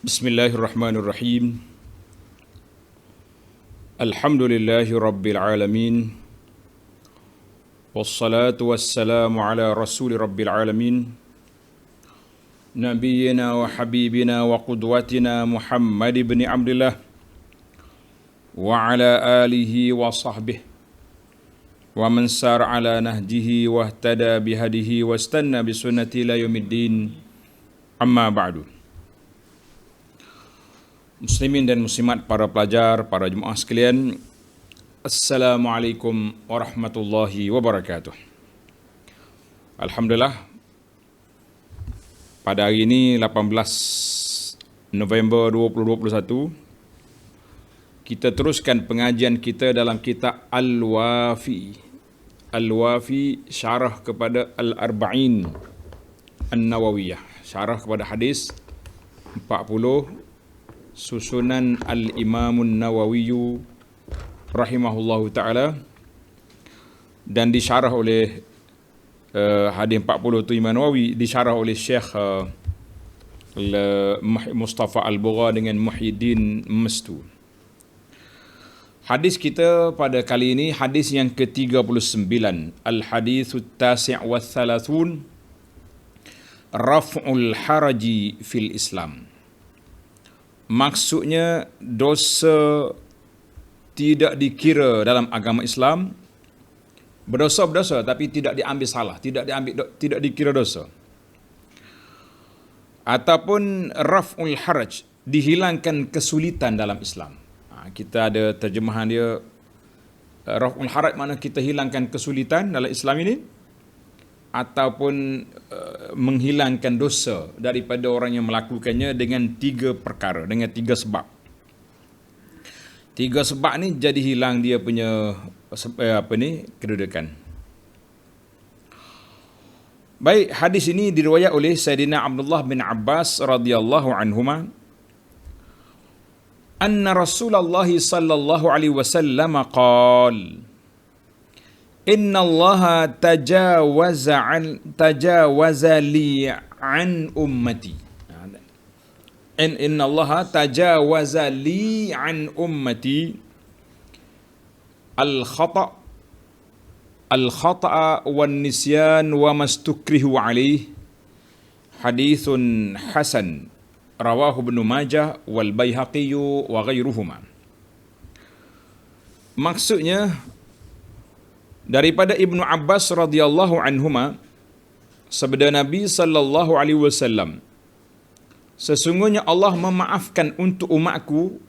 Bismillahirrahmanirrahim. Alhamdulillahi rabbil alamin. Wassalatu wassalamu ala rasuli rabbil alamin. Nabiyyina wa habibina wa qudwatina Muhammad ibn Abdullah wa ala alihi wa sahbihi wa man sar ala nahjihi wa ihtada bihadihi wa istanna bisunnati ila yaumiddin. Amma ba'du. Muslimin dan muslimat, para pelajar, para jemaah sekalian, Assalamualaikum warahmatullahi wabarakatuh. Alhamdulillah, pada hari ini 18 November 2021, kita teruskan pengajian kita dalam kitab Al-Wafi. Al-Wafi, syarah kepada Al-Arba'in An-Nawawiyah, syarah kepada hadis 40 susunan Al-Imamun Nawawiyu rahimahullahu ta'ala, dan disyarah oleh hadis 40 tu Imam Nawawi, disyarah oleh Syekh Mustafa Al-Bugha dengan Muhyiddin Mastu. Hadis kita pada kali ini hadis yang ke-39, Al-Hadithut Tasi' wa Thalathun, Raf'ul Haraji fil Islam. Maksudnya, dosa tidak dikira dalam agama Islam. Berdosa tapi tidak diambil salah, tidak dikira dosa. Ataupun raf'ul haraj, dihilangkan kesulitan dalam Islam. Kita ada terjemahan dia, raf'ul haraj makna kita hilangkan kesulitan dalam Islam ini, ataupun menghilangkan dosa daripada orang yang melakukannya dengan 3 perkara, dengan 3 sebab. 3 sebab ni jadi hilang dia punya kedudukan. Baik, hadis ini diriwayat oleh Sayyidina Abdullah bin Abbas radhiyallahu anhuma, anna Rasulullah sallallahu alaihi wasallam qala, Inna Allah tajawaza li an ummati. Inna Allah tajawaza li an ummati al-khata'a wan nisyan wa mastukrihu alaih. Hadithun hasan rawahu Ibnu Majah wal Baihaqi wa ghairuhuma. Maksudnya, daripada Ibnu Abbas radhiyallahu anhuma, sabda Nabi sallallahu alaihi wasallam, sesungguhnya Allah memaafkan untuk umatku,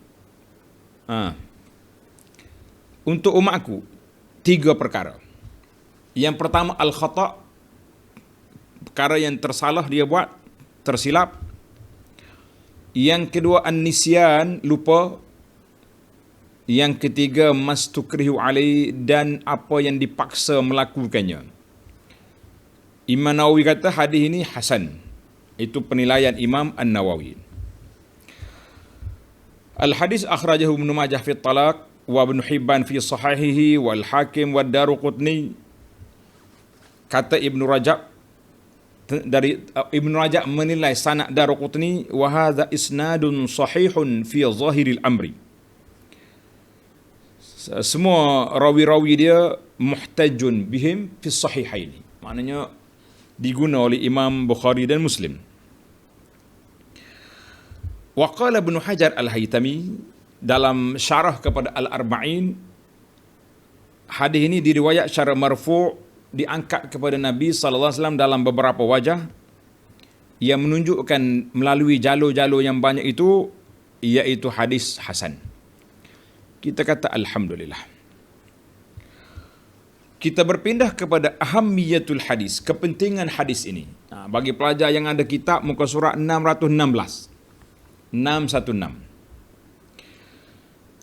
untuk umatku 3 perkara. Yang pertama, al-khata', perkara yang tersalah dia buat, tersilap. Yang kedua, an-nisyan, lupa. Yang ketiga, mastukrihu alai, dan apa yang dipaksa melakukannya. Imam Nawawi kata hadis ini hasan. Itu penilaian Imam An-Nawawi. Al-hadis akhrajahu Ibnu Majah fi Talaq wa Ibnu Hibban fi Sahihihi wal Hakim wa Daruqutni. Kata Ibnu Rajab, dari Ibnu Rajab menilai sanad Daruqutni, wa hadza isnadun sahihun fi zahiril amri. Semua rawi-rawi dia muhtajun bihim fi sahihaini, maknanya diguna oleh Imam Bukhari dan Muslim. Wa qala Ibnu Hajar Al-Haytami dalam syarah kepada Al-Arba'in, hadis ini diriwayat secara marfu', diangkat kepada Nabi sallallahu alaihi wasallam dalam beberapa wajah yang menunjukkan melalui jalur-jalur yang banyak itu, iaitu hadis hasan. Kita kata alhamdulillah. Kita berpindah kepada ahammiyatul hadis, kepentingan hadis ini. Bagi pelajar yang ada kitab, muka surat 616.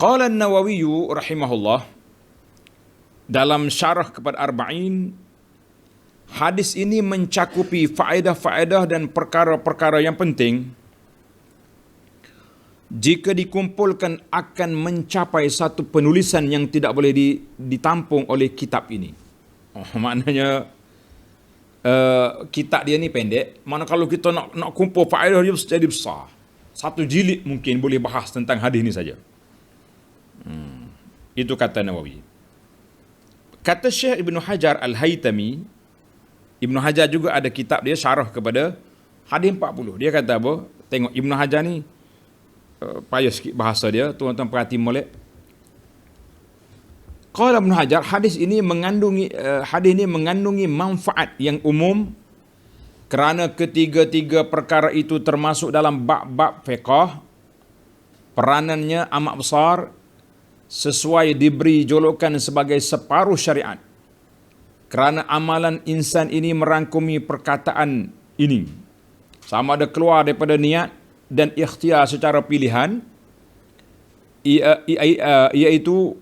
Qala an-Nawawi rahimahullah, dalam syarah kepada Arba'in, hadis ini mencakupi faedah-faedah dan perkara-perkara yang penting. Jika dikumpulkan akan mencapai satu penulisan yang tidak boleh ditampung oleh kitab ini. Maknanya kitab dia ni pendek, mana kalau kita nak kumpul faedah dia jadi besar. Satu jilid mungkin boleh bahas tentang hadis ini saja. Itu kata Nawawi. Kata Syekh Ibnu Hajar Al-Haytami, Ibnu Hajar juga ada kitab dia syarah kepada hadis 40. Dia kata apa? Tengok Ibnu Hajar ni payah sikit bahasa dia, tuan-tuan perhati molek. Qala Ibnu Hajar, hadis ini mengandungi manfaat yang umum kerana ketiga-tiga perkara itu termasuk dalam bab-bab fiqh. Peranannya amat besar, sesuai diberi julukan sebagai separuh syariat. Kerana amalan insan ini merangkumi perkataan ini, sama ada keluar daripada niat dan ikhtiar secara pilihan, iaitu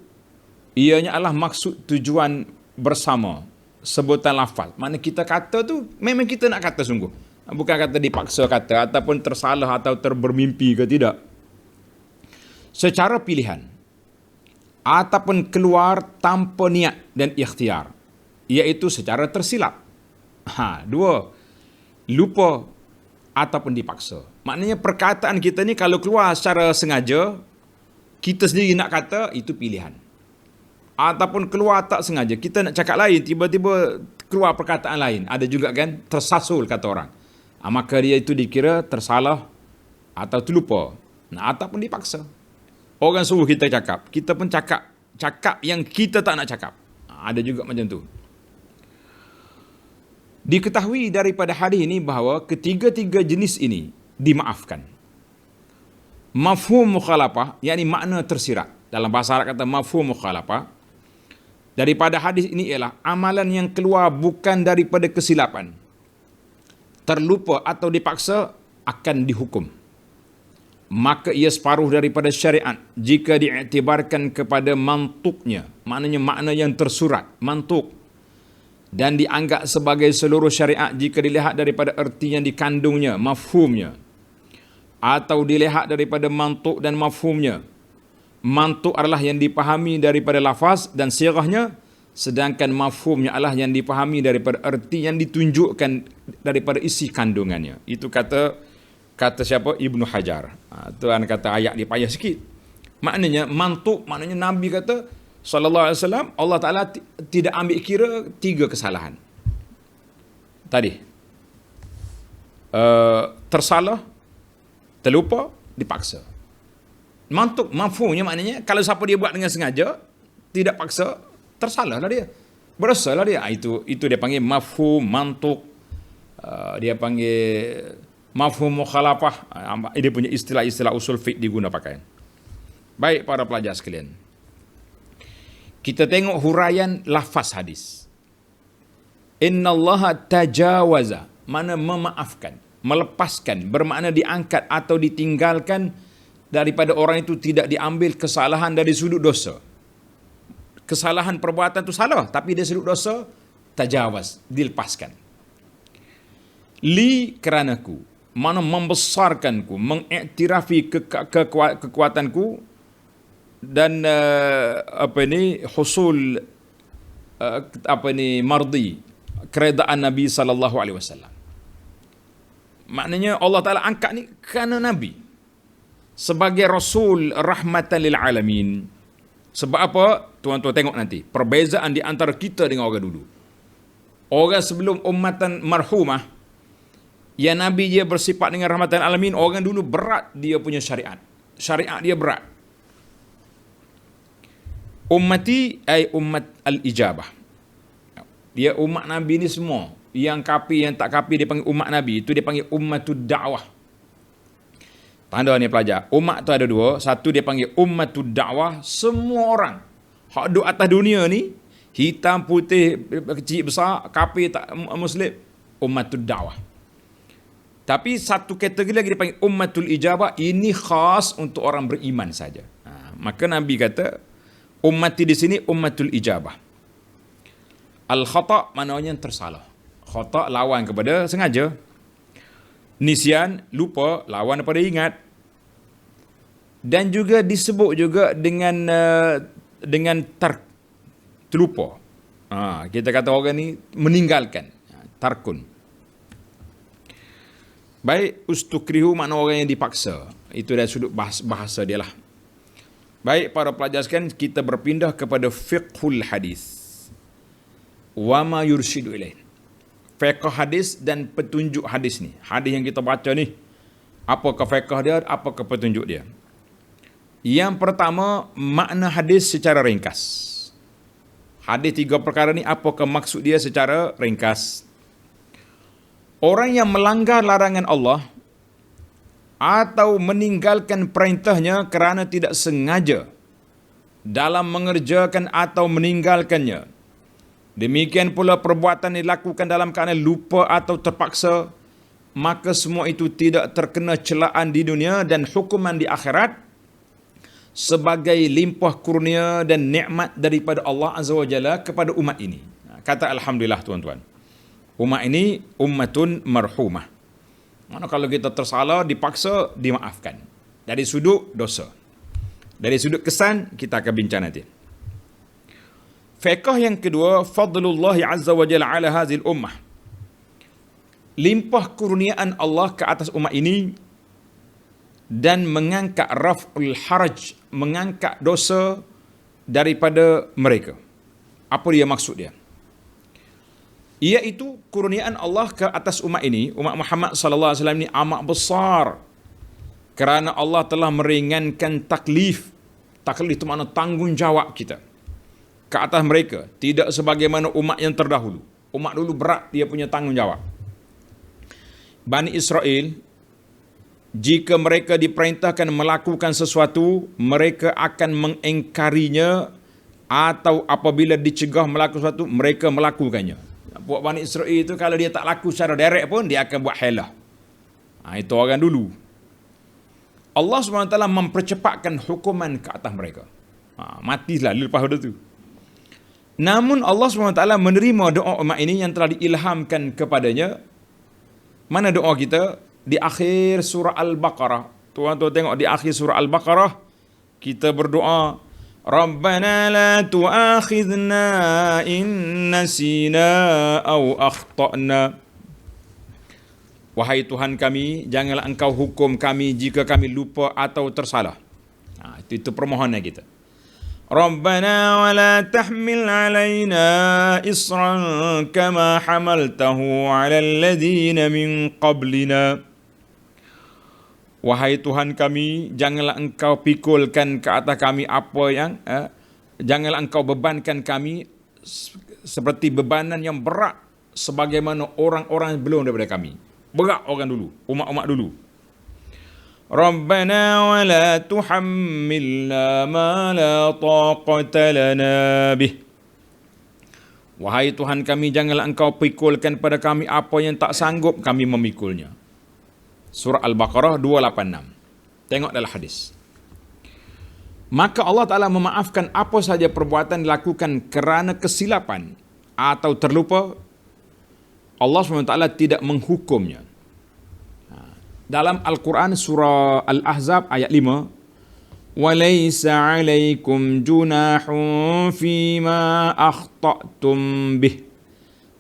ianya adalah maksud tujuan bersama, sebutan lafaz. Maknanya kita kata tu memang kita nak kata sungguh, bukan kata dipaksa kata ataupun tersalah atau bermimpi ke, tidak. Secara pilihan ataupun keluar tanpa niat dan ikhtiar, iaitu secara tersilap. Dua, lupa ataupun dipaksa. Maknanya perkataan kita ni kalau keluar secara sengaja, kita sendiri nak kata, itu pilihan. Ataupun keluar tak sengaja, kita nak cakap lain, tiba-tiba keluar perkataan lain. Ada juga kan, tersasul kata orang. Maka dia itu dikira tersalah atau terlupa. Ataupun dipaksa. Orang suruh kita cakap, kita pun cakap yang kita tak nak cakap. Ada juga macam tu. Diketahui daripada hadis ini bahawa ketiga-tiga jenis ini dimaafkan. Mafhum mukhalafah, yakni makna tersirat. Dalam bahasa Arab kata mafhum mukhalafah. Daripada hadis ini ialah amalan yang keluar bukan daripada kesilapan, terlupa atau dipaksa, akan dihukum. Maka ia separuh daripada syariat jika diiktibarkan kepada mantuknya, maknanya makna yang tersurat, mantuk, dan dianggap sebagai seluruh syariat jika dilihat daripada erti yang dikandungnya, mafhumnya, atau dilihat daripada mantuk dan mafhumnya. Mantuk adalah yang dipahami daripada lafaz dan sirahnya, sedangkan mafhumnya adalah yang dipahami daripada erti yang ditunjukkan daripada isi kandungannya. Itu kata siapa? Ibnu Hajar. Tuan kata ayat dia payah sikit. Maknanya mantuk, maknanya Nabi kata sallallahu alaihi wasallam, Allah Taala tidak ambil kira tiga kesalahan tadi. Tersalah, terlupa, dipaksa. Mantuk, mafhumnya maknanya kalau siapa dia buat dengan sengaja, tidak paksa, tersalahlah dia, bersalah dia. Itu dia panggil mafhum, mantuk. Dia panggil mafhum mukhalafah. Dia punya istilah-istilah usul fiqh diguna pakai. Baik para pelajar sekalian, kita tengok huraian lafaz hadis. Innallaha tajawaza, mana memaafkan, melepaskan, bermakna diangkat atau ditinggalkan daripada orang itu, tidak diambil kesalahan dari sudut dosa. Kesalahan perbuatan itu salah, tapi dari sudut dosa, tajawaz, dilepaskan. Li, keranaku, mana membesarkanku, mengiktirafi kekuatanku, dan husul mardi, keredaan Nabi SAW. Maknanya Allah Ta'ala angkat ni kerana Nabi sebagai Rasul rahmatan lil alamin. Sebab apa? Tuan-tuan tengok nanti perbezaan di antara kita dengan orang dulu. Orang sebelum ummatan marhumah, yang Nabi dia bersifat dengan rahmatan alamin, orang dulu berat dia punya syariat. Syariat dia berat. Ummati ay ummat al-ijabah. Dia umat Nabi ni semua. Yang kafir, yang tak kafir, dia panggil umat Nabi. Itu dia panggil ummatud da'wah. Tanda ni pelajar. Umat tu ada dua. Satu dia panggil ummatud da'wah. Semua orang hak duduk atas dunia ni, hitam, putih, kecil, besar, kafir, tak muslim, ummatud da'wah. Tapi satu kategori lagi dia panggil ummatul ijabah. Ini khas untuk orang beriman saja. Maka Nabi kata, ummati di sini ummatul ijabah. Al-khata' maknanya tersalah. Khata' lawan kepada sengaja. Nisyan, lupa, lawan daripada ingat. Dan juga disebut juga dengan terlupa. Kita kata orang ni meninggalkan. Tarkun. Baik, ustukrihu makna orang yang dipaksa. Itu dari sudut bahasa dia lah. Baik para pelajar sekalian, kita berpindah kepada fiqhul hadis. Wa ma yurshidu ilaih. Fiqh hadis dan petunjuk hadis ni. Hadis yang kita baca ni, apakah fiqh dia, apakah petunjuk dia? Yang pertama, makna hadis secara ringkas. Hadis 3 perkara ni, apakah maksud dia secara ringkas? Orang yang melanggar larangan Allah atau meninggalkan perintahnya kerana tidak sengaja dalam mengerjakan atau meninggalkannya. Demikian pula perbuatan dilakukan dalam keadaan lupa atau terpaksa, maka semua itu tidak terkena celaan di dunia dan hukuman di akhirat sebagai limpah kurnia dan nikmat daripada Allah Azza wa Jalla kepada umat ini. Kata alhamdulillah tuan-tuan. Umat ini ummatun marhumah. Mana kalau kita tersalah, dipaksa, dimaafkan. Dari sudut dosa. Dari sudut kesan, kita akan bincang nanti. Fiqh yang kedua, fadlullah azza wa jalla ala hazil ummah. Limpah kurniaan Allah ke atas umat ini dan mengangkat raf'ul haraj, mengangkat dosa daripada mereka. Apa dia maksud dia? Iaitu kurniaan Allah ke atas umat ini, umat Muhammad sallallahu alaihi wasallam ini amat besar. Kerana Allah telah meringankan taklif. Taklif itu makna tanggungjawab kita ke atas mereka, tidak sebagaimana umat yang terdahulu. Umat dulu berat dia punya tanggungjawab. Bani Israel, jika mereka diperintahkan melakukan sesuatu, mereka akan mengingkarinya, atau apabila dicegah melakukan sesuatu, mereka melakukannya. Buat Bani Israel itu kalau dia tak laku secara direct pun, dia akan buat helah. Itu orang dulu. Allah SWT mempercepatkan hukuman ke atas mereka. Matilah lepas itu. Namun Allah SWT menerima doa umat ini yang telah diilhamkan kepadanya. Mana doa kita? Di akhir surah Al-Baqarah. Tuan-tuan tengok di akhir surah Al-Baqarah, kita berdoa, Rabbana la tu'akhidna in nasina aw akhtana. Wahai Tuhan kami, janganlah engkau hukum kami jika kami lupa atau tersalah. Itu permohonan kita. Rabbana wa la tahmil alaina isran kama hamaltahu ala alladhina min qablina. Wahai Tuhan kami, janganlah engkau pikulkan ke atas kami apa yang janganlah engkau bebankan kami seperti bebanan yang berat sebagaimana orang-orang sebelum daripada kami. Berat orang dulu, umat-umat dulu. Rabbana wa la tuhammilna ma la taqata lana bih. Wahai Tuhan kami, janganlah engkau pikulkan pada kami apa yang tak sanggup kami memikulnya. Surah Al-Baqarah 286. Tengok dalam hadis. Maka Allah Ta'ala memaafkan apa sahaja perbuatan dilakukan kerana kesilapan atau terlupa. Allah SWT tidak menghukumnya. Dalam Al-Quran surah Al-Ahzab ayat 5, وَلَيْسَ عَلَيْكُمْ جُنَاحٌ فِيمَا أَخْطَأْتُمْ بِهِ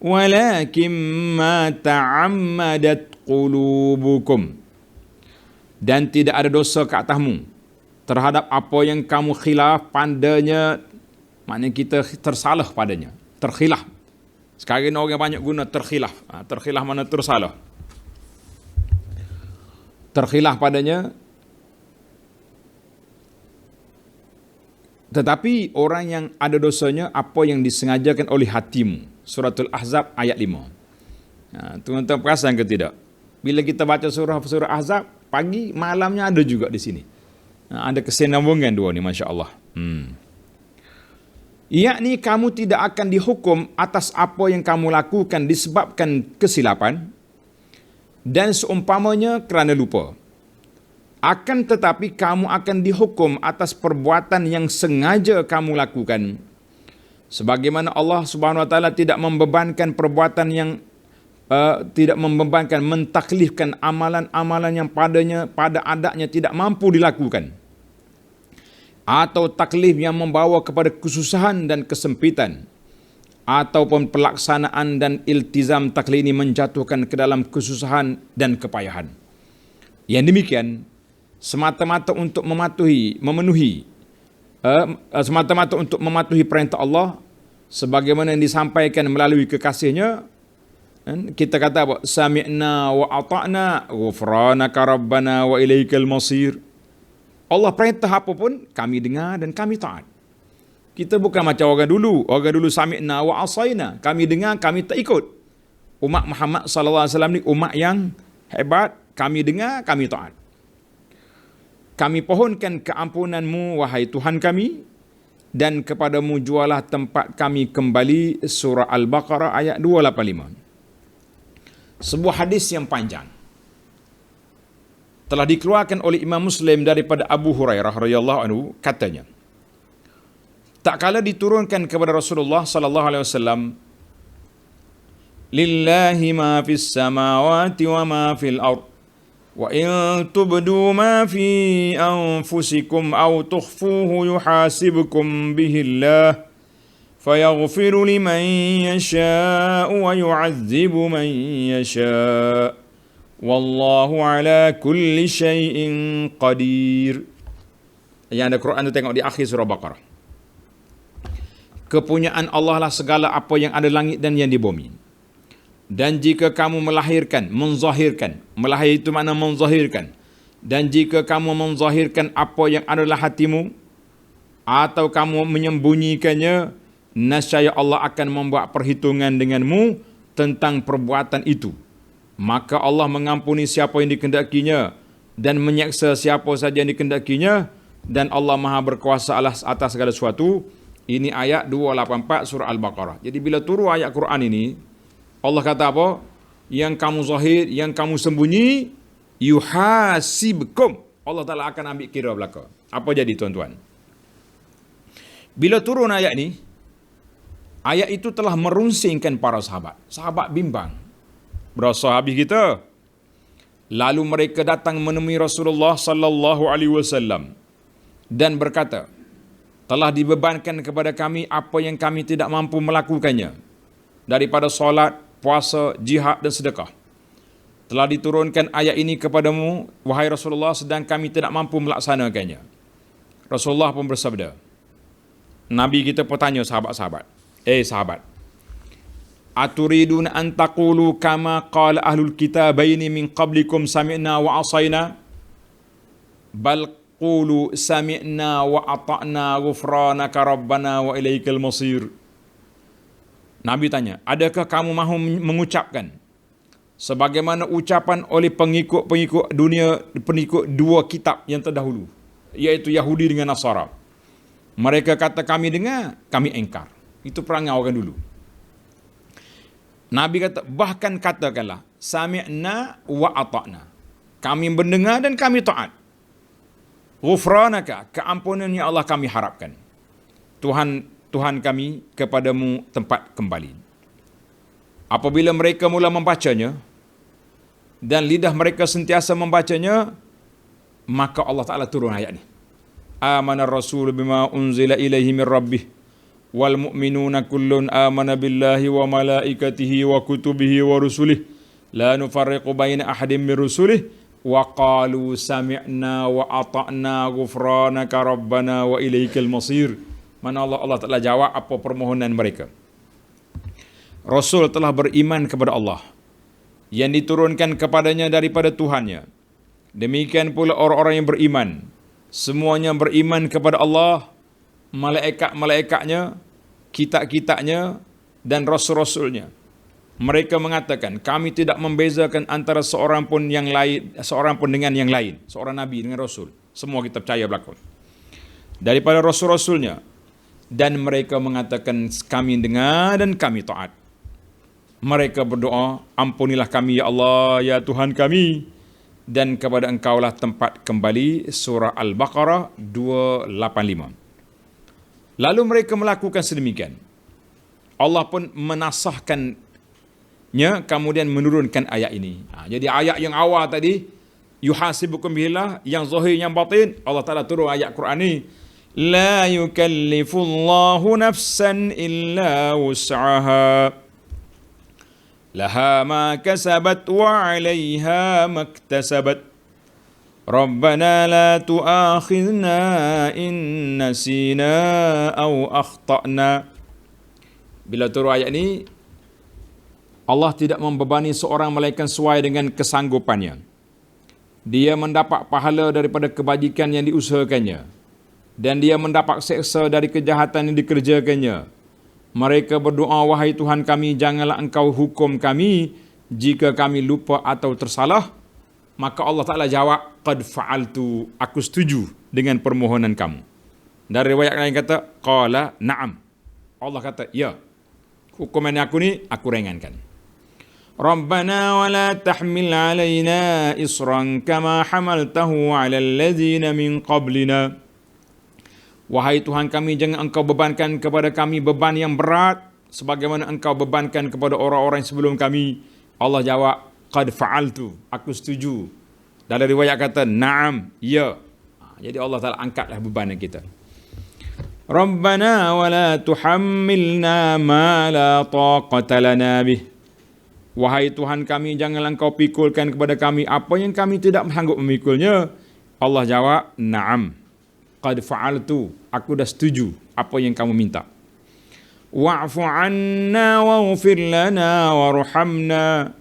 وَلَكِنْ مَا تَعَمَّدَتْ قُلُوبُكُمْ. Dan tidak ada dosa ke atasmu terhadap apa yang kamu khilaf padanya. Maknanya kita tersalah padanya, terkhilaf. Sekarang orang banyak guna terkhilaf. Terkhilaf mana tersalah. Terkhilaf padanya. Tetapi orang yang ada dosanya apa yang disengajakan oleh hatimu. Suratul Ahzab ayat 5. Tuan-tuan perasan ke tidak? Bila kita baca surah Ahzab, pagi malamnya ada juga di sini. Ada kesinambungan dua ni, Masya Allah. Yakni kamu tidak akan dihukum atas apa yang kamu lakukan disebabkan kesilapan dan seumpamanya kerana lupa. Akan tetapi kamu akan dihukum atas perbuatan yang sengaja kamu lakukan. Sebagaimana Allah Subhanahu Wa Taala tidak membebankan perbuatan yang tidak membebankan, mentaklifkan amalan-amalan yang pada adatnya tidak mampu dilakukan, atau taklif yang membawa kepada kesusahan dan kesempitan, ataupun pelaksanaan dan iltizam taklif ini menjatuhkan ke dalam kesusahan dan kepayahan. Yang demikian, semata-mata untuk semata-mata untuk mematuhi perintah Allah sebagaimana yang disampaikan melalui kekasihnya. Kita kata apa? Sami'na wa ata'na ghufranaka rabbana wa ilaikal masir. Allah perintah apa pun kami dengar dan kami taat. Kita bukan macam orang dulu. Orang dulu sami'na wa asaina. Kami dengar, kami tak ikut. Umat Muhammad sallallahu alaihi wasallam ni umat yang hebat. Kami dengar, kami taat. Kami pohonkan keampunanmu wahai Tuhan kami, dan kepadamu jualah tempat kami kembali. Surah Al-Baqarah ayat 285. Sebuah hadis yang panjang telah dikeluarkan oleh Imam Muslim daripada Abu Hurairah radhiyallahu anhu, katanya, tak kala diturunkan kepada Rasulullah sallallahu alaihi wasallam, lillahi ma fis samawati wa ma fil ard wa in tubdu ma fi anfusikum aw tukhfuhu yuhasibkum bihi Allah fayaghfiru liman yasha'u wa yu'adzibu man yasha' wallahu ala kulli syai'in qadir. Yang ada Quran tu tengok di akhir surah Baqarah. Kepunyaan Allah lah segala apa yang ada langit dan yang di bumi. Dan jika kamu melahirkan, menzahirkan, melahir itu makna menzahirkan. Dan jika kamu menzahirkan apa yang adalah hatimu atau kamu menyembunyikannya, nescaya Allah akan membuat perhitungan denganmu tentang perbuatan itu. Maka Allah mengampuni siapa yang dikehendakinya dan menyeksa siapa saja yang dikehendakinya, dan Allah Maha berkuasa atas segala sesuatu. Ini ayat 284 surah Al-Baqarah. Jadi bila turun ayat Quran ini, Allah kata apa? Yang kamu zahir, yang kamu sembunyi, yuhasibkum. Allah Ta'ala akan ambil kira belaka. Apa jadi tuan-tuan? Bila turun ayat ini, ayat itu telah merunsingkan para sahabat. Sahabat bimbang. Berasa habis kita. Lalu mereka datang menemui Rasulullah sallallahu alaihi wasallam dan berkata, telah dibebankan kepada kami apa yang kami tidak mampu melakukannya daripada solat, puasa, jihad dan sedekah. Telah diturunkan ayat ini kepadamu, wahai Rasulullah, sedang kami tidak mampu melaksanakannya. Rasulullah pun bersabda. Nabi kita bertanya sahabat-sahabat. Sahabat, aturidun an taqulu kama qala ahlul kitabaini min qablikum sami'na wa asayna bal qulu sami'na wa ata'na ghufranaka rabbana wa ilaikal masir. Nabi tanya, adakah kamu mahu mengucapkan sebagaimana ucapan oleh pengikut dunia, pengikut dua kitab yang terdahulu, iaitu Yahudi dengan Nasara. Mereka kata kami dengar, kami engkar. Itu perangai orang dulu. Nabi kata, bahkan katakanlah sami'na wa ata'na. Kami mendengar dan kami taat. Ghufranaka, keampunan ya Allah kami harapkan. Tuhan kami kepadamu tempat kembali. Apabila mereka mula membacanya dan lidah mereka sentiasa membacanya, maka Allah Ta'ala turun ayat ini. Amana Rasul bima unzila ilaihi min rabbih wal mu'minuna kullun amana billahi wa malaikatihi wa kutubihi wa rusulih la nufarriqu baina ahadin min rusulih wa qalu sami'na wa ata'na ghufranaka rabbana wa ilaikal masir. Mana Allah Ta'ala jawab apa permohonan mereka. Rasul telah beriman kepada Allah yang diturunkan kepadanya daripada Tuhannya. Demikian pula orang-orang yang beriman, semuanya beriman kepada Allah, malaikat-malaikatnya, kitab-kitabnya dan rasul-rasulnya. Mereka mengatakan, kami tidak membezakan antara seorang pun dengan yang lain, seorang nabi dengan rasul. Semua kita percaya berlaku daripada rasul-rasulnya. Dan mereka mengatakan, kami dengar dan kami taat. Mereka berdoa, ampunilah kami ya Allah, ya Tuhan kami, dan kepada engkaulah tempat kembali. Surah Al-Baqarah 285. Lalu mereka melakukan sedemikian. Allah pun menasahkannya, kemudian menurunkan ayat ini. Jadi ayat yang awal tadi, yuhasibukum billah, yang zahir yang batin, Allah Ta'ala turun ayat Quran ni. La yukallifullahu nafsan illa wus'aha. Laha ma kasabat wa 'alayha maktasabat. Rabbana la tu'akhidna in nasina aw akhtana. Bila turun ayat ni, Allah tidak membebani seorang melainkan sesuai dengan kesanggupannya. Dia mendapat pahala daripada kebajikan yang diusahakannya, dan dia mendapat seksa dari kejahatan yang dikerjakannya. Mereka berdoa, wahai Tuhan kami, janganlah engkau hukum kami jika kami lupa atau tersalah. Maka Allah Ta'ala jawab, qad fa'altu, aku setuju dengan permohonan kamu. Dari riwayat lain kata, qala na'am. Allah kata, ya, hukuman aku ni aku ringankan. Rabbana wa la tahmil alaina isran kama hamaltahu ala alladhina min qablina. Wahai Tuhan kami, jangan engkau bebankan kepada kami beban yang berat sebagaimana engkau bebankan kepada orang-orang sebelum kami. Allah jawab, qad fa'altu, aku setuju. Dalam riwayat kata, na'am, ya. Jadi Allah Ta'ala angkatlah beban kita. Rabbana wa la tuhammilna ma la taqata lana bih. Wahai Tuhan kami, janganlah engkau pikulkan kepada kami apa yang kami tidak sanggup memikulnya. Allah jawab, na'am, qad fa'altu, aku dah setuju apa yang kamu minta. Wa'fu anna waghfir lana warhamna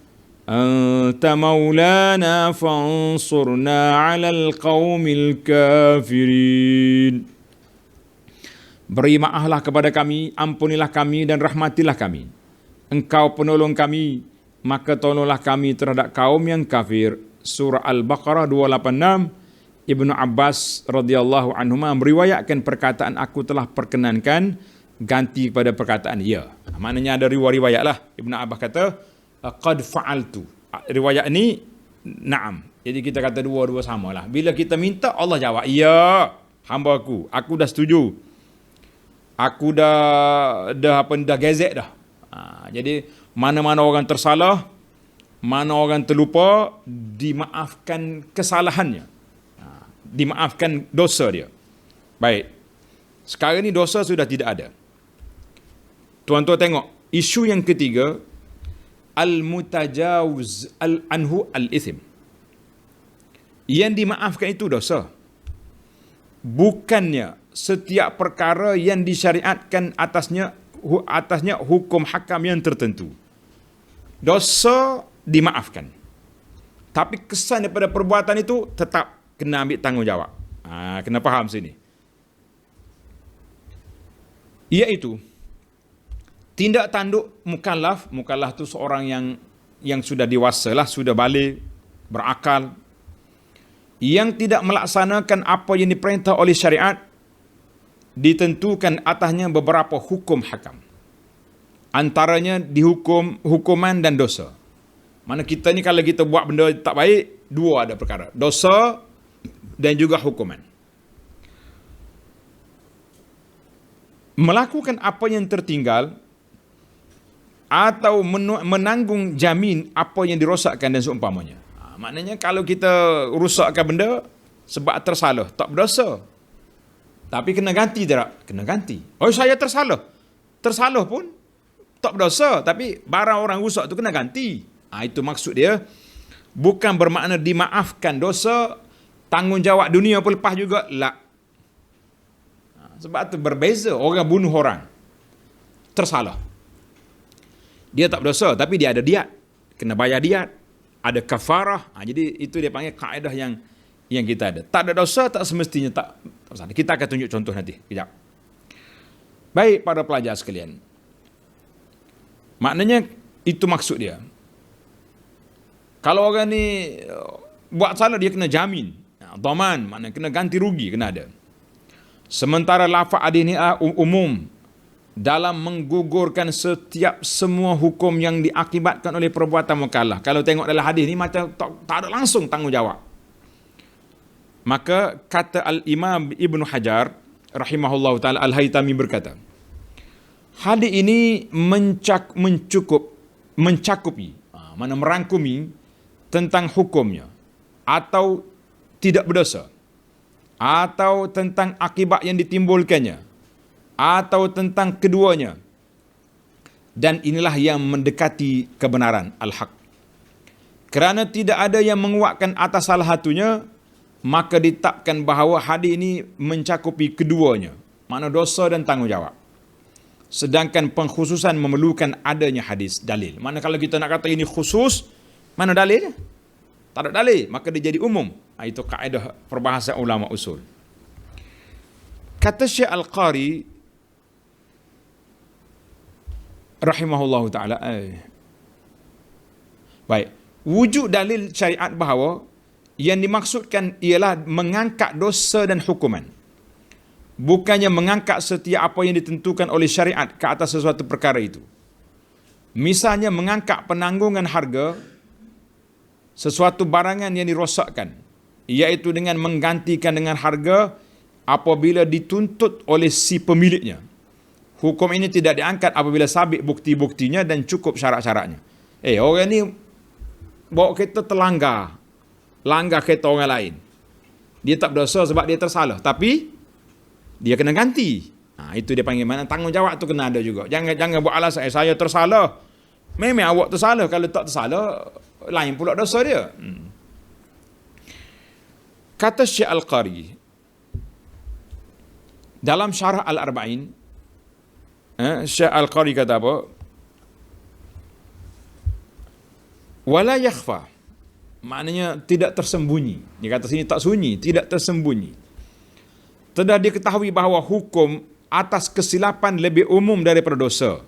anta maulana fansurna 'alal qaumil kafirin. Beri maaflah kepada kami, ampunilah kami dan rahmatilah kami. Engkau penolong kami, maka tolonglah kami terhadap kaum yang kafir. Surah Al-Baqarah 286. Ibnu Abbas radhiyallahu anhuma meriwayatkan perkataan aku telah perkenankan ganti pada perkataan ya. Maknanya ada riwayat lah. Ibnu Abbas kata qad fa'altu. Riwayat ni na'am. Jadi kita kata dua-dua samalah. Bila kita minta, Allah jawab, ya, hamba aku dah setuju. Aku dah gazet dah. Jadi mana-mana orang tersalah, mana orang terlupa, dimaafkan kesalahannya. Dimaafkan dosa dia. Baik. Sekarang ni dosa sudah tidak ada. Tuan-tuan tengok, isu yang ketiga, al-mutajawuz anhu al-ithim. Yang dimaafkan itu dosa. Bukannya setiap perkara yang disyariatkan atasnya hukum hakam yang tertentu. Dosa dimaafkan. Tapi kesan daripada perbuatan itu tetap kena ambil tanggungjawab. Kena faham sini. Iaitu tindak tanduk mukallaf. Mukallaf tu seorang yang sudah dewasa lah, sudah balik, berakal, yang tidak melaksanakan apa yang diperintah oleh syariat, ditentukan atasnya beberapa hukum hakam. Antaranya dihukum hukuman dan dosa. Mana kita ni kalau kita buat benda tak baik, dua ada perkara, dosa dan juga hukuman. Melakukan apa yang tertinggal atau menanggung jamin apa yang dirosakkan dan seumpamanya. Maknanya kalau kita rusakkan benda sebab tersalah, tak berdosa. Tapi kena ganti tak? Kena ganti. Oh, saya tersalah. Tersalah pun tak berdosa, tapi barang orang rusak tu kena ganti. Itu maksud dia. Bukan bermakna dimaafkan dosa, tanggungjawab dunia pun lepas juga. La. Sebab tu berbeza. Orang bunuh orang, tersalah, dia tak berdosa, tapi dia ada diat. Kena bayar diat. Ada kafarah. Jadi itu dia panggil kaedah yang kita ada. Tak ada dosa, tak semestinya tak. Kita akan tunjuk contoh nanti. Kejap. Baik para pelajar sekalian. Maknanya itu maksud dia. Kalau orang ni buat salah, dia kena jamin. Dhaman, maknanya kena ganti rugi, kena ada. Sementara lafaz hadis ni umum dalam menggugurkan semua hukum yang diakibatkan oleh perbuatan mukallaf. Kalau tengok dalam hadis ni macam tak ada langsung tanggungjawab. Maka kata Al-Imam Ibn Hajar rahimahullah ta'ala Al-Haytami berkata, hadis ini mencakupi, mana merangkumi tentang hukumnya, atau tidak berdosa, atau tentang akibat yang ditimbulkannya, atau tentang keduanya. Dan inilah yang mendekati kebenaran al-haq. Kerana tidak ada yang menguatkan atas salah satunya, maka ditetapkan bahawa hadis ini mencakupi keduanya, makna dosa dan tanggungjawab. Sedangkan pengkhususan memerlukan adanya hadis, dalil. Mana kalau kita nak kata ini khusus, mana dalilnya? Tak ada dalil, maka dia jadi umum. Itu kaedah perbahasan ulama usul. Kata Syekh Al-Qari rahimahullahu ta'ala, baik, wujud dalil syariat bahawa yang dimaksudkan ialah mengangkat dosa dan hukuman, bukannya mengangkat setiap apa yang ditentukan oleh syariat ke atas sesuatu perkara itu. Misalnya mengangkat penanggungan harga sesuatu barangan yang dirosakkan, iaitu dengan menggantikan dengan harga apabila dituntut oleh si pemiliknya. Hukum ini tidak diangkat apabila sabit bukti-buktinya dan cukup syarat-syaratnya. Orang ni bawa kereta langgar kereta orang lain. Dia tak berdosa sebab dia tersalah, tapi dia kena ganti. Itu dia panggil mana tanggungjawab tu kena ada juga. Jangan buat alasan saya tersalah. Memang awak tersalah, kalau tak tersalah lain pula dosa dia. Kata Syekh Al-Qari dalam Syarah Al-Arba'in, Syekh Al-Qari kata apa? Wala yakhfa, maknanya tidak tersembunyi. Dia kata sini tak sunyi, tidak tersembunyi. Telah diketahui bahawa hukum atas kesilapan lebih umum daripada dosa.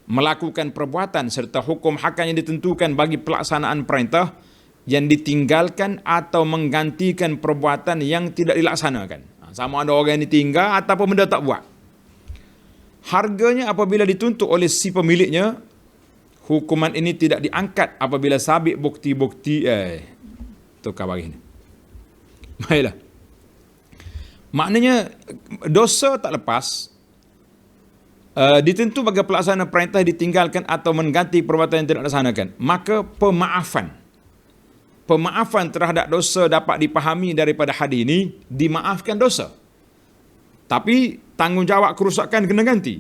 Melakukan perbuatan serta hukum hakam yang ditentukan bagi pelaksanaan perintah yang ditinggalkan atau menggantikan perbuatan yang tidak dilaksanakan. Sama ada orang yang ditinggal ataupun benda tak buat. Harganya apabila dituntut oleh si pemiliknya, hukuman ini tidak diangkat apabila sabit bukti-bukti. Tukar bagi ni. Baiklah. Maknanya dosa tak lepas ditentu bagi pelaksanaan perintah ditinggalkan atau mengganti perbuatan yang tidak dilaksanakan. Maka pemaafan terhadap dosa dapat dipahami daripada hadis ini, dimaafkan dosa. Tapi tanggungjawab kerusakan kena ganti.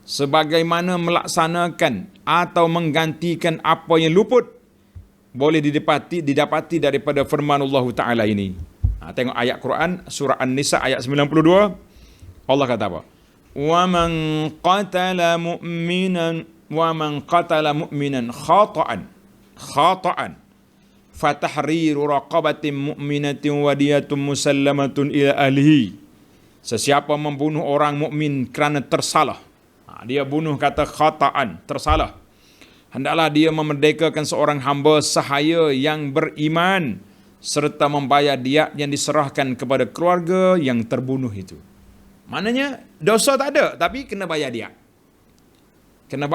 Sebagaimana melaksanakan atau menggantikan apa yang luput boleh didapati daripada firman Allah Ta'ala ini. Tengok ayat Quran surah An-Nisa ayat 92. Allah kata apa? Wa man qatala mu'minan khata'an fatahriru raqabatin mu'minatin wadiyatun musallamatun ila ahlihi. Sesiapa membunuh orang mukmin kerana tersalah, dia bunuh kata khata'an, tersalah, hendaklah dia memerdekakan seorang hamba sahaya yang beriman serta membayar diat yang diserahkan kepada keluarga yang terbunuh itu. Maknanya dosa tak ada, tapi kena bayar diat. Kena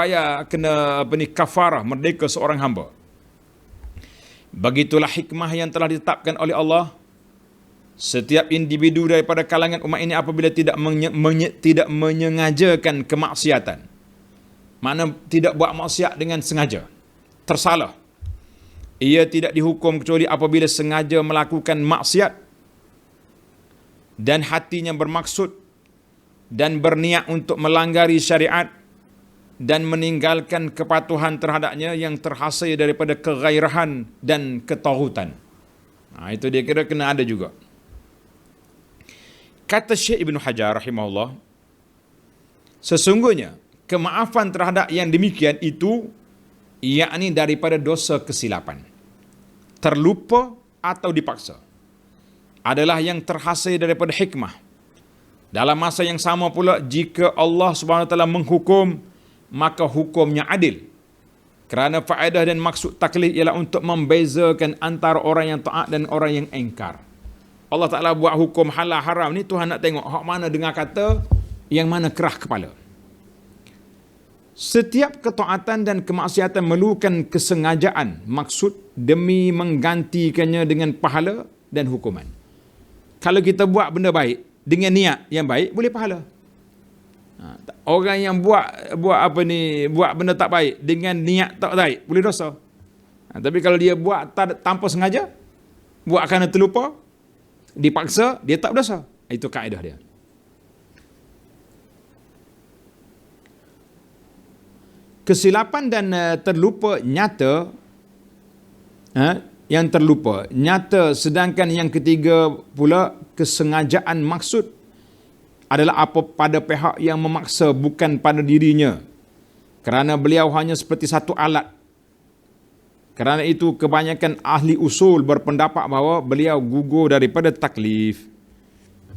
kafarah, merdeka seorang hamba. Begitulah hikmah yang telah ditetapkan oleh Allah. Setiap individu daripada kalangan umat ini apabila tidak menyengajakan kemaksiatan, makna tidak buat maksiat dengan sengaja, tersalah, ia tidak dihukum kecuali apabila sengaja melakukan maksiat dan hatinya bermaksud dan berniat untuk melanggari syariat dan meninggalkan kepatuhan terhadapnya yang terhasil daripada keghairahan dan ketaghutan. Itu dia kira kena ada juga. Kata Syekh Ibn Hajar rahimahullah, sesungguhnya kemaafan terhadap yang demikian itu, yakni daripada dosa kesilapan, terlupa atau dipaksa, adalah yang terhasil daripada hikmah. Dalam masa yang sama pula, jika Allah SWT menghukum, maka hukumnya adil. Kerana faedah dan maksud taklif ialah untuk membezakan antara orang yang taat dan orang yang engkar. Allah Ta'ala buat hukum halal haram ni, Tuhan nak tengok hak mana dengar kata, yang mana kerah kepala. Setiap ketaatan dan kemaksiatan memerlukan kesengajaan, maksud demi menggantikannya dengan pahala dan hukuman. Kalau kita buat benda baik dengan niat yang baik, boleh pahala. Orang yang buat benda tak baik dengan niat tak baik, boleh dosa. Tapi kalau dia buat tanpa sengaja, buat kerana terlupa, dipaksa, dia tak berdosa. Itu kaedah dia. Kesilapan dan terlupa nyata yang terlupa. Nyata, sedangkan yang ketiga pula kesengajaan maksud adalah apa pada pihak yang memaksa bukan pada dirinya. Kerana beliau hanya seperti satu alat. Kerana itu kebanyakan ahli usul berpendapat bahawa beliau gugur daripada taklif.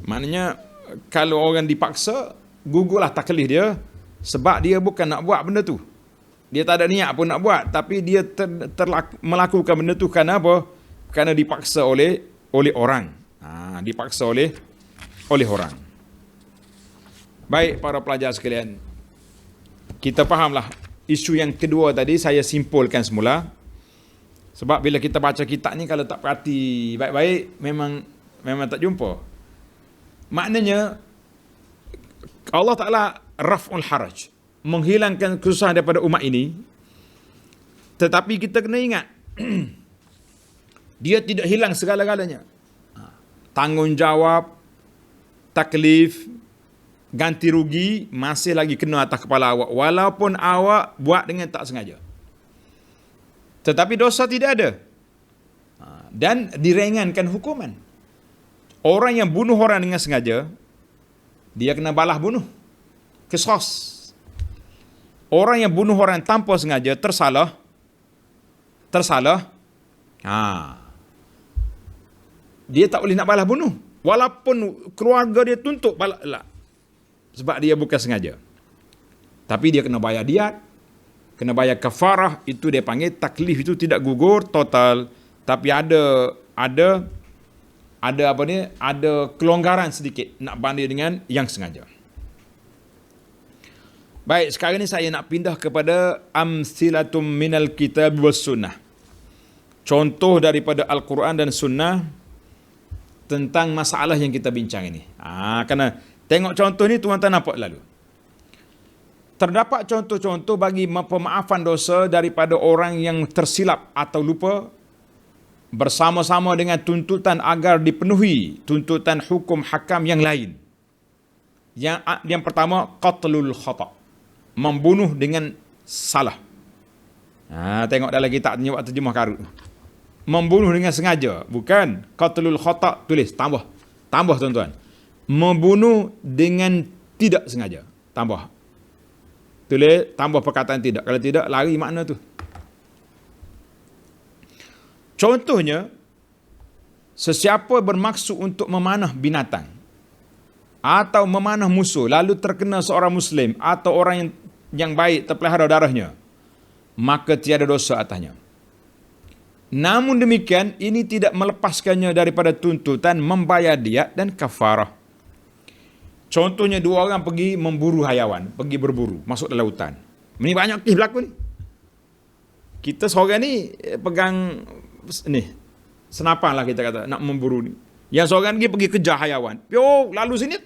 Maknanya kalau orang dipaksa, gugurlah taklif dia sebab dia bukan nak buat benda tu. Dia tak ada niat pun nak buat, tapi dia melakukan benda tu kerana apa? Kerana dipaksa oleh orang. Dipaksa oleh orang. Baik para pelajar sekalian, kita fahamlah isu yang kedua tadi saya simpulkan semula. Sebab bila kita baca kitab ni, kalau tak perhati baik-baik, memang tak jumpa. Maknanya Allah Ta'ala raf'ul haraj, menghilangkan kesusahan daripada umat ini. Tetapi kita kena ingat dia tidak hilang segala-galanya. Tanggungjawab, taklif, ganti rugi masih lagi kena atas kepala awak, walaupun awak buat dengan tak sengaja. Tetapi dosa tidak ada. Dan diringankan hukuman. Orang yang bunuh orang dengan sengaja, dia kena balas bunuh. Qisas. Orang yang bunuh orang tanpa sengaja, tersalah. Dia tak boleh nak balas bunuh. Walaupun keluarga dia tuntut balas. Sebab dia bukan sengaja. Tapi dia kena bayar diat. Kena bayar kafarah, itu dia panggil taklif, itu tidak gugur total, tapi ada apa ni? Ada kelonggaran sedikit nak banding dengan yang sengaja. Baik, sekarang ni saya nak pindah kepada amsilatum minal kitab was sunnah. Contoh daripada Al-Quran dan Sunnah tentang masalah yang kita bincang ini. Kerana tengok contoh ni tuan-tuan nampak lalu. Terdapat contoh-contoh bagi pemaafan dosa daripada orang yang tersilap atau lupa bersama-sama dengan tuntutan agar dipenuhi tuntutan hukum hakam yang lain. Yang pertama, qatlul khata', membunuh dengan salah. Tengok dalam kitab waktu terjemah Karut. Membunuh dengan sengaja, bukan qatlul khata', tulis tambah tuan-tuan. Membunuh dengan tidak sengaja, tambah. Tulis, tambah perkataan tidak. Kalau tidak, lari makna tu. Contohnya, sesiapa bermaksud untuk memanah binatang atau memanah musuh, lalu terkena seorang Muslim atau orang yang baik terpelihara darahnya, maka tiada dosa atasnya. Namun demikian, ini tidak melepaskannya daripada tuntutan membayar diat dan kafarah. Contohnya, dua orang pergi memburu haiwan, pergi berburu, masuk dalam hutan. Ini banyak kes berlaku ni. Kita seorang ni pegang ni senapan lah, kita kata nak memburu ni. Yang seorang lagi pergi kejar haiwan. Lalu sini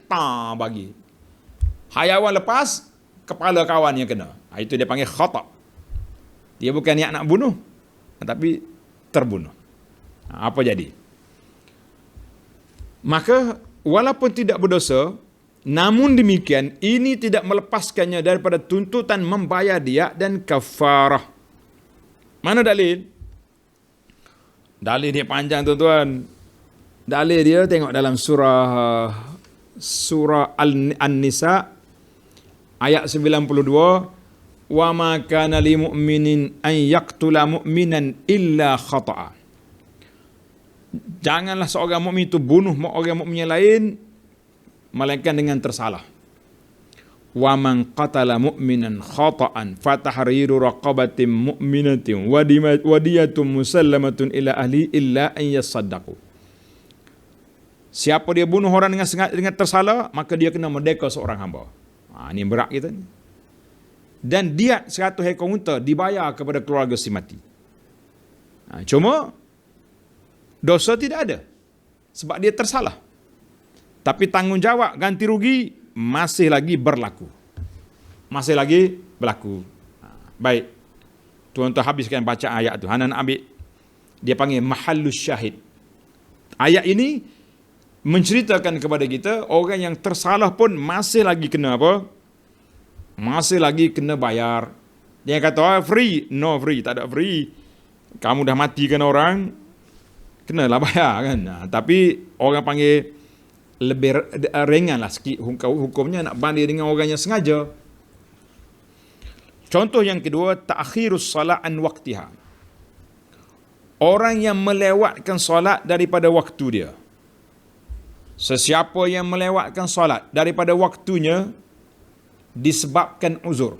bagi. Haiwan lepas, kepala kawan yang kena. Itu dia panggil khata'. Dia bukan niat nak bunuh, tapi terbunuh. Apa jadi? Maka walaupun tidak berdosa, namun demikian, ini tidak melepaskannya daripada tuntutan membayar diat dan kafarah. Mana dalil? Dalil dia panjang tuan-tuan. Dalil dia tengok dalam surah An-Nisa ayat 92. Wa ma kana lil mu'minin an yaqtula mu'minan illa khata'a. Janganlah seorang mukmin itu bunuh orang mukmin yang lain melainkan dengan tersalah. Wa man qatala mu'minan khata'an fatahriru raqabatin mu'minatin wa diyatun musallamatun ila ahli illa an yasaddaqu. Siapa dia bunuh orang dengan tersalah, maka dia kena merdeka seorang hamba. Ini berat kita ni. Dan diat 100 ekor unta dibayar kepada keluarga si mati. Cuma dosa tidak ada sebab dia tersalah. Tapi tanggungjawab ganti rugi masih lagi berlaku. Baik. Tuan-tuan habiskan baca ayat tu. Hanan ambil. Dia panggil mahallus syahid. Ayat ini menceritakan kepada kita orang yang tersalah pun masih lagi kena apa? Masih lagi kena bayar. Dia kata free. No free. Tak ada free. Kamu dah matikan orang. kenalah bayar kan. Tapi orang panggil lebih ringan lah sikit hukumnya nak banding dengan orang yang sengaja. Contoh yang kedua, ta'khirus salat an waqtiha. Orang yang melewatkan solat daripada waktu dia. Sesiapa yang melewatkan solat daripada waktunya disebabkan uzur,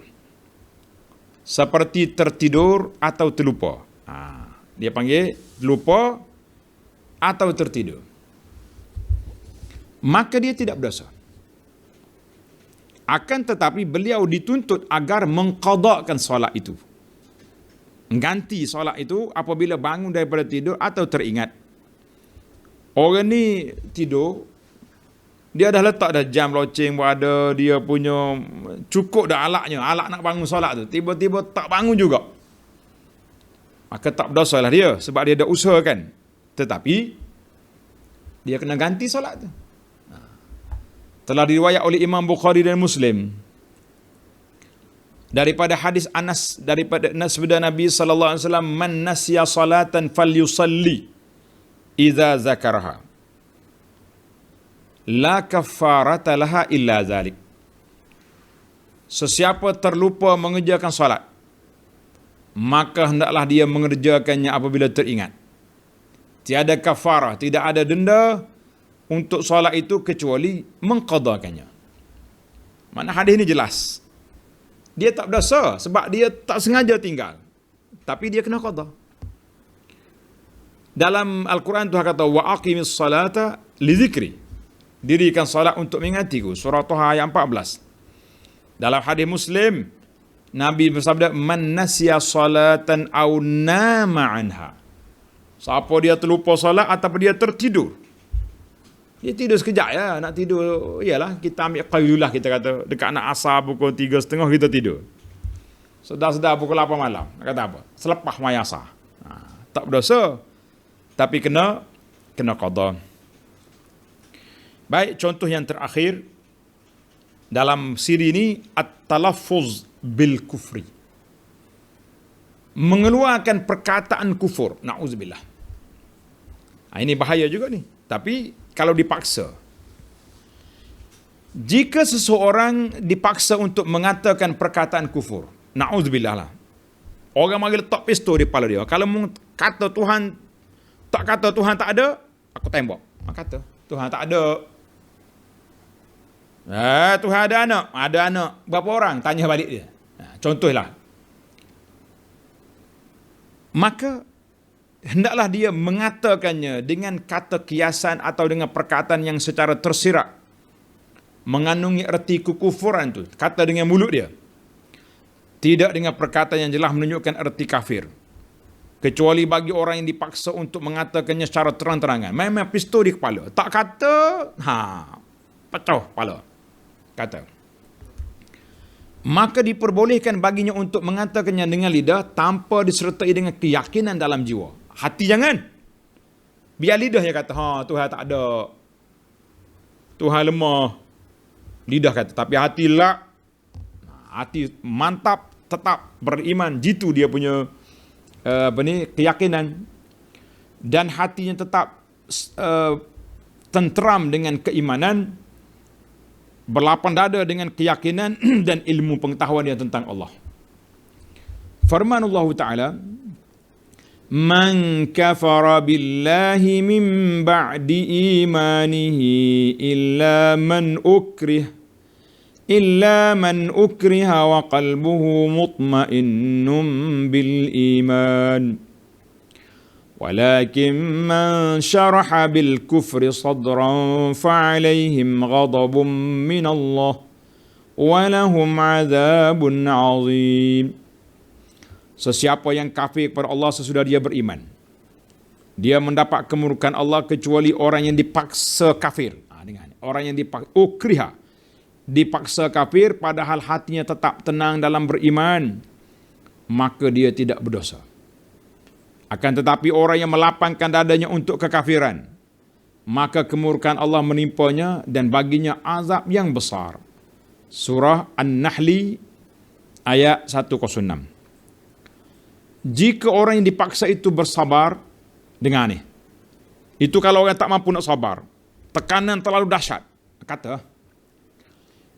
seperti tertidur atau terlupa. Dia panggil lupa atau tertidur, maka dia tidak berdosa. Akan tetapi beliau dituntut agar mengqadakkan solat itu, mengganti solat itu apabila bangun daripada tidur atau teringat. Orang ni tidur, dia dah letak dah jam loceng pun ada, dia punya cukup dah alatnya, alat nak bangun solat tu, tiba-tiba tak bangun juga, maka tak berdosa lah dia, sebab dia dah usahakan. Tetapi dia kena ganti solat tu. Telah diriwayat oleh Imam Bukhari dan Muslim daripada hadis Anas, daripada sabda Nabi sallallahu alaihi wasallam, man nasiya salatan falyusalli idza zakaraha la kaffarata laha illa zalik. Sesiapa terlupa mengerjakan solat, maka hendaklah dia mengerjakannya apabila teringat. Tiada kafarah, tidak ada denda untuk solat itu kecuali mengqadakannya. Mana hadis ini jelas. Dia tak berdosa sebab dia tak sengaja tinggal, tapi dia kena qada. Dalam Al-Quran Tuhan kata, wa aqimis salata li dzikri. Dirikan salat untuk mengingatiku. Surah Taha ayat 14. Dalam hadis Muslim, Nabi bersabda, man nasiya salatan aw nama anha. Siapa dia terlupa salat atau dia tertidur. Dia tidur sekejap ya, nak tidur, iyalah kita ambil qaylulah, kita kata dekat nak asar pukul 3.30 kita tidur. Sedar-sedar pukul 8 malam, nak kata apa? Selepas mai asar. Tak berdosa, tapi kena qada. Baik, contoh yang terakhir dalam siri ini, at-talaffuz bil kufri. Mengeluarkan perkataan kufur, na'udzubillah. Ini bahaya juga ni. Tapi kalau dipaksa, jika seseorang dipaksa untuk mengatakan perkataan kufur, na'udzubillah lah, orang mari letak pistol di kepala dia. Kalau kata Tuhan, tak kata Tuhan tak ada, aku tembak. Kata Tuhan tak ada. Tuhan ada anak. Ada anak. Berapa orang? Tanya balik dia. Contohlah. Maka hendaklah dia mengatakannya dengan kata kiasan atau dengan perkataan yang secara tersirat mengandungi erti kekufuran tu. Kata dengan mulut dia, tidak dengan perkataan yang jelas menunjukkan erti kafir. Kecuali bagi orang yang dipaksa untuk mengatakannya secara terang-terangan. Memang pistol di kepala. Tak kata, pecah kepala. Kata. Maka diperbolehkan baginya untuk mengatakannya dengan lidah tanpa disertai dengan keyakinan dalam jiwa. Hati jangan. Biar lidah yang kata, Tuhan tak ada, Tuhan lemah. Lidah kata, tapi hati lah. Hati mantap, tetap beriman. Jitu dia punya keyakinan. Dan hatinya tetap tenteram dengan keimanan, berlapang dada dengan keyakinan dan ilmu pengetahuan dia tentang Allah. Firman Allah Ta'ala, man kafara billahi min ba'di imanihi illa man ukriha wa qalbuhu mutmainnun bil iman. ولكن من شرح بالكفر صدرا فعليهم غضب من الله ولهم عذاب عظيم. Sesiapa yang kafir kepada Allah sesudah dia beriman, dia mendapat kemurkaan Allah kecuali orang yang dipaksa kafir. Orang yang ukriha, dipaksa kafir padahal hatinya tetap tenang dalam beriman, maka dia tidak berdosa. Akan tetapi orang yang melapangkan dadanya untuk kekafiran, maka kemurkaan Allah menimpanya dan baginya azab yang besar. Surah An-Nahli ayat 106. Jika orang yang dipaksa itu bersabar dengan Itu kalau orang tak mampu nak sabar. Tekanan terlalu dahsyat. Kata,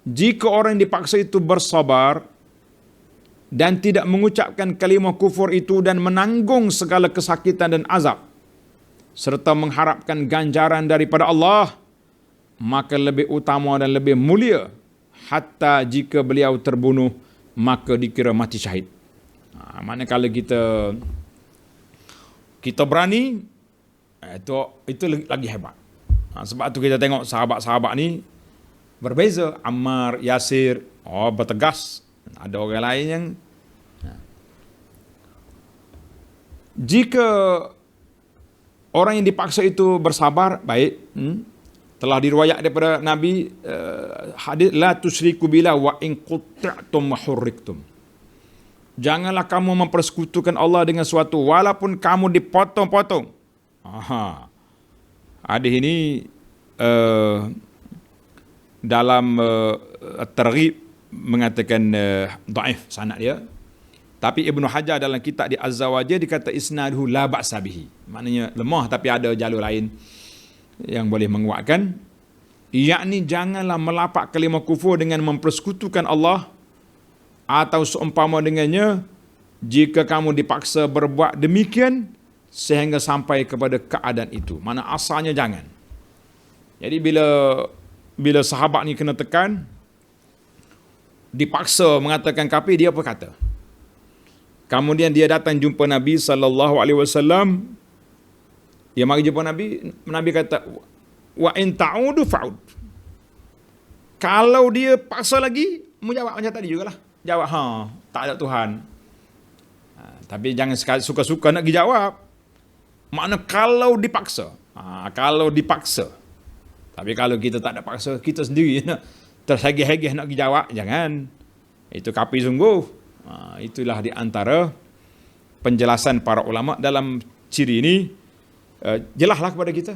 jika orang yang dipaksa itu bersabar dan tidak mengucapkan kalimah kufur itu dan menanggung segala kesakitan dan azab, serta mengharapkan ganjaran daripada Allah, maka lebih utama dan lebih mulia. Hatta jika beliau terbunuh, maka dikira mati syahid. Manakala kita berani, itu lagi hebat. Sebab tu kita tengok sahabat-sahabat ni berbeza. Ammar, Yasir, bertegas. Ada orang lain yang jika orang yang dipaksa itu bersabar, baik. Telah diriwayat daripada Nabi, hadis la tusyriku billah wa in qut'tum wa hurriktum. Janganlah kamu mempersekutukan Allah dengan suatu walaupun kamu dipotong-potong. Hadis ini dalam At-Targhib mengatakan dhaif sanad dia. Tapi Ibnu Hajar dalam kitab di Az-Zawajir dikata isnaduhu la ba'sa bihi. Maknanya lemah tapi ada jalur lain yang boleh menguatkan, yakni janganlah melapak kalimah kufur dengan mempersekutukan Allah, atau seumpama dengannya jika kamu dipaksa berbuat demikian sehingga sampai kepada keadaan itu. Mana asalnya jangan. Jadi bila sahabat ni kena tekan, dipaksa mengatakan kafir, dia apa kata? Kemudian dia datang jumpa Nabi SAW. Dia mari jumpa Nabi. Nabi kata, wa in ta'udu fa'ud. Kalau dia paksa lagi, menjawab macam tadi jugalah. Jawab, tak ada Tuhan. Tapi jangan suka-suka nak pergi jawab. Makna kalau dipaksa. Kalau dipaksa. Tapi kalau kita tak ada paksa, kita sendiri terhegeh-hegeh nak pergi jawab, jangan. Itu kafir sungguh. Itulah di antara penjelasan para ulama dalam ciri ini. Jelaslah kepada kita.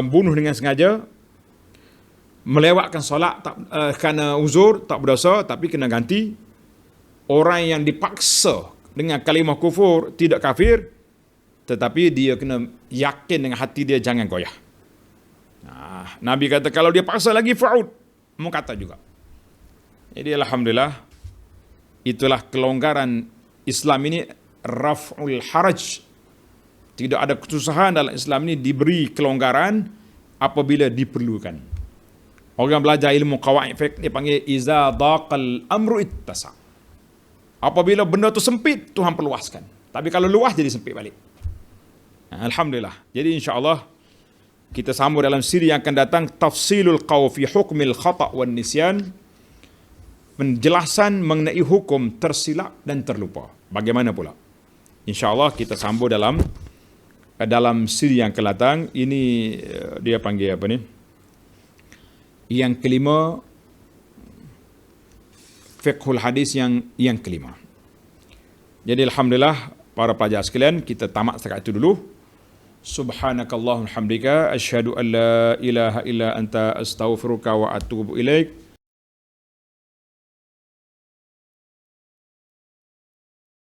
Bunuh dengan sengaja, melewatkan solat kerana uzur, tak berdosa, tapi kena ganti. Orang yang dipaksa dengan kalimah kufur tidak kafir, tetapi dia kena yakin dengan hati dia, jangan goyah. Nabi kata kalau dia paksa lagi fa'ud, mau kata juga. Jadi alhamdulillah, itulah kelonggaran Islam ini, raf'ul haraj. Tidak ada kesusahan dalam Islam ini, diberi kelonggaran apabila diperlukan. Orang belajar ilmu qawaid fiqh dia panggil iza daqal amru ittasa. Apabila benda tu sempit, Tuhan perluaskan. Tapi kalau luas jadi sempit balik. Alhamdulillah. Jadi insya-Allah kita sambung dalam siri yang akan datang, tafsilul qaw fi hukmil khata' wan nisyan. Penjelasan mengenai hukum tersilap dan terlupa. Bagaimana pula? Insya-Allah kita sambung dalam siri yang akan datang. Ini dia panggil apa ni? Yang kelima, fiqhul hadis yang kelima. Jadi alhamdulillah para pelajar sekalian, kita tamat setakat itu dulu. Subhanakallahumma hamdika asyhadu an la ilaha illa anta astaghfiruka wa atubu ilaik.